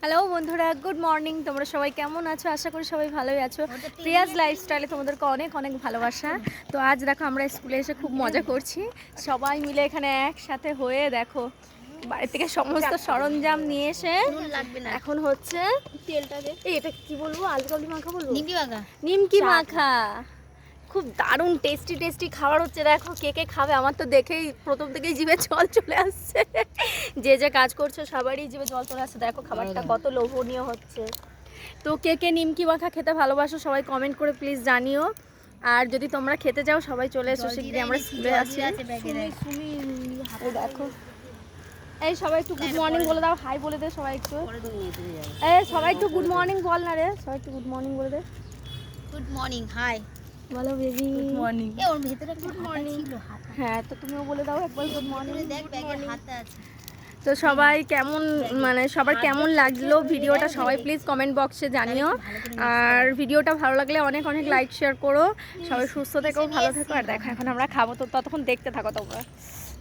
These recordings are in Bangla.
হ্যালো বন্ধুরা, গুড মর্নিং। তোমরা সবাই কেমন আছো? আশা করি সবাই ভালোই আছো। প্রিয়াজ লাইফস্টাইলে তোমাদেরকে অনেক অনেক ভালোবাসা। তো আজ দেখো আমরা স্কুলে এসে খুব মজা করছি, সবাই মিলে এখানে একসাথে হয়ে। দেখো বাড়ি থেকে সমস্ত সরঞ্জাম নিয়ে এসে এখন হচ্ছে তেলটা এটা কি বলবো, আলুকাবলি মাখা বলবো, নিমকি মাখা। খুব দারুণ টেস্টি টেস্টি খাবার হচ্ছে। দেখো কে কে খাবে, আমার তো দেখেই প্রথম থেকেই জিভে জল চলে আসছে। যে যে কাজ করছো সবারই জিভে জল চলে আসছে। দেখো খাবারটা কত লোভনীয় হচ্ছে। তো কে কে নিমকি মাখা খেতে ভালোবাসো সবাই কমেন্ট করে প্লিজ জানিও। আর যদি তোমরা খেতে যাও সবাই চলে এসো, শিগগিরই আমরা স্কুলে আছি। দেখো এই সবাই একটু গুড মর্নিং বলে দাও, হাই বলে দে সবাই একটু। এই সবাই একটু গুড মর্নিং বল না রে, সবাই একটু গুড মর্নিং বলে দে। গুড মর্নিং, হাই বলো বেবি গুড মর্নিং। এ ওর ভিতরে গুড মর্নিং ছিল হাত। হ্যাঁ তো তুমিও বলে দাও একবার গুড মর্নিং। দেখ ব্যাগের হাতে আছে। তো সবাই কেমন, মানে সবার কেমন লাগলো ভিডিওটা সবাই প্লিজ কমেন্ট বক্সে জানিও। আর ভিডিওটা ভালো লাগলে অনেক অনেক লাইক শেয়ার করো। সবাই সুস্থ থেকো, ভালো থেকো। আর দেখো এখন আমরা খাবো, তো ততক্ষণ দেখতে থাকো তোমরা।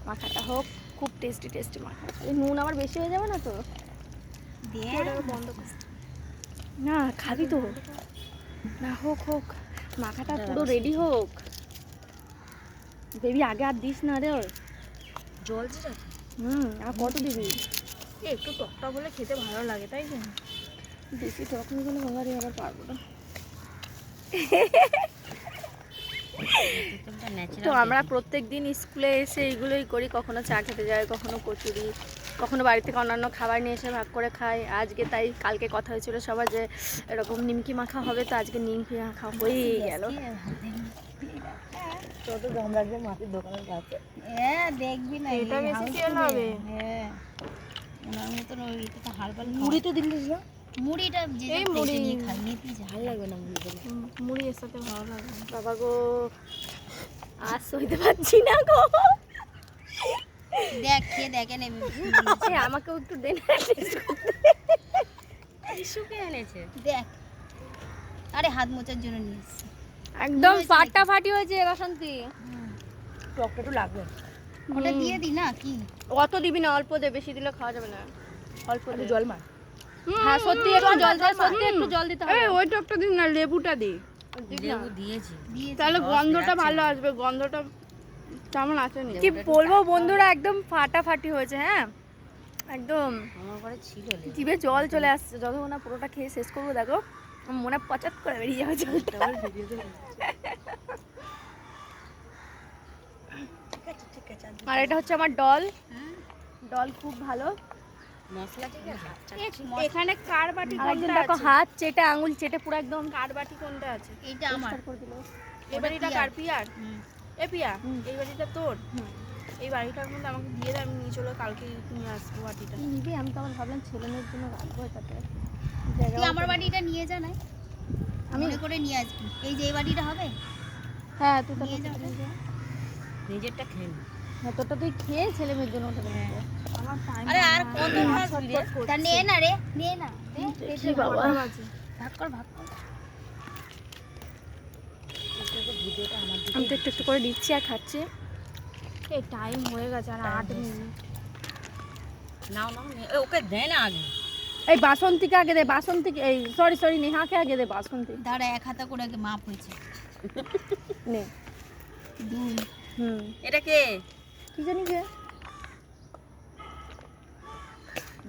মাখাটা হোক, খুব টেস্টি টেস্টি মাখা। এই নুন আবার বেশি হয়ে যাবে না তো? বন্ধ কর না, খাবি তো না। হোক হোক, মাখাটা পুরো রেডি হোক। বেবি আগে আর দিস না রে। জল দিছ? আর কত দিবি? একটু টকটক বলে খেতে ভালো লাগে, তাই কি? বেশি টক নিয়ে গেলে বাবা রে আবার পারবো না। তো আমরা প্রত্যেক দিন স্কুলে এসে এইগুলোই করি, কখনো চা খেতে যাই, কখনো কচুরি, কখনো বাড়ি থেকে অন্যান্য খাবার নিয়ে এসে ভাগ করে খাই। আজকে তাই কালকে কথা হয়েছিল সবার যে এরকম নিমকি মাখা হবে, তো আজকে নিমকি মাখা হয়েই গেল। কত দাম লাগবে মাছের দোকানের কাছে। হ্যাঁ দেখবি না, এটা বেশি সেল হবে। হ্যাঁ ওনার মতন ওইটা তো হালকা মুড়ি তো দিলিস না। মুড়িটা যে এই মুড়ি নিয়ে খাই, নিতে ঝাল লাগবে না মুড়ি দিলে। মুড়ি এর সাথে ভালো লাগে। বাবা গো আর সইতে পারছি না গো। দেখ খেয়ে দেখে নেবে। আমাকেও একটু দে না। টিস্যুকে এনেছে দেখ। আরে হাত মোছার জন্য নিয়ে এসেছি। একদম ফাটাফাটি হয়েছে বাসন্তী। টকটা একটু লাগবে, ওটা দিয়ে দি না কি? অত দিবি না, অল্প দে, বেশি দিলে খাওয়া যাবে না। অল্প দে, জল মার। হ্যাঁ সত্যি একটু জল দে, সত্যি একটু জল দিতে হবে। ওই টকটা দিন না, লেবুটা দি। লেবু দিয়েছি তাহলে গন্ধটা ভালো আসবে, গন্ধটা তেমন আসেনি। কি বলবো বন্ধুরা, একদম ফাটাফাটি হয়েছে। হ্যাঁ একদম আমার ঘরে ছিল। জিভে জল চলে আসছে। যতক্ষণ না পুরোটা খেয়ে শেষ করবো, দেখো মনে পচাত করে বেরিয়ে যাবে জলটা। আর এটা হচ্ছে আমার ডল। ডল খুব ভালো। মশলা ঠিক আছে। এখানে কার বাটি আর একজন কোনটা দেখো আছে? হাত চেটে, আঙুল চেটে পুরো একদম কার বাটি কোনটা আছে? এইটা আমার। করে দিল। এই বাটিটা কার? পিয়ার? এ পিয়া, এই বাটিটা তোর? হুম। এই বাটিটার মধ্যে আমাকে দিয়ে দে, আমি নিয়ে চলো কালকে নিয়ে আসবো বাটিটা। কি নিবি? আমি তো আবার ভাবলাম ছেলে মেয়ের জন্য রাখবো এটাতে। তুই আমার বাটিটা নিয়ে যা না, আমি মনে করে নিয়ে আসবি। এই যে এই বাটিটা হবে। হ্যাঁ তুই তো নিয়ে যা। নিজেরটা খেয়ে নে। হ্যাঁ তোরটা তুই খেয়ে ছেলে মেয়ের জন্য ওটা নিয়ে যা। আমার টাইম। আরে আর কত ভাববি রে? তা নে না রে, নে না। কি বাবা, ভাগ কর ভাগ কর। আমি তো একটু একটু করে দিচ্ছি আর খাচ্ছি। এই টাইম হয়ে গেছে আর 8 মিনিট। নাও নাও ওকে দে না আগে। এই বাসন্তীকে আগে দে, বাসন্তী এই সরি নেহাকে আগে দে। বাসন্তী দাঁড়া, এক হাতা করে আগে মাপ হয়েছে। নে। 2। এটা কে? কি জানি কে?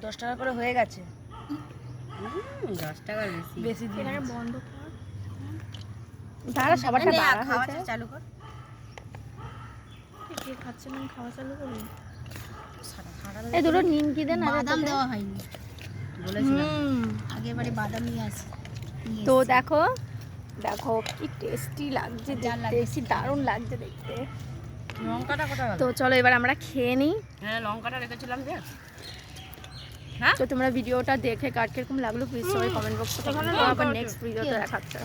10 টাকা করে হয়ে গেছে। 10 টাকার বেশি। বেশি দিন। এখানে বন্ধ কর। দাঁড়া সবারটা বাড়া খাওয়া হয়েছে। চালু কর। কে খাচ্ছে না, খাওয়া চালু করবি? এই দুটো নিমকি দে না। বাদাম দেওয়া হয়নি বলেছিলাম আগেবারে, বাদাম নিয়ে আসি। তো দেখো দেখো কি টেস্টি লাগছে দেখতে, দারুণ লাগছে দেখতে। লঙ্কাটা কোথায় গেল? তো চলো এবার আমরা খেয়ে নিই। হ্যাঁ লঙ্কাটা রেখেছিলাম যে। তো তোমরা ভিডিওটা দেখে কার কিরকম লাগলো প্লিজ সবাই কমেন্ট বক্সে কমেন্ট করো। আবার নেক্সট ভিডিওতে দেখাচ্ছে।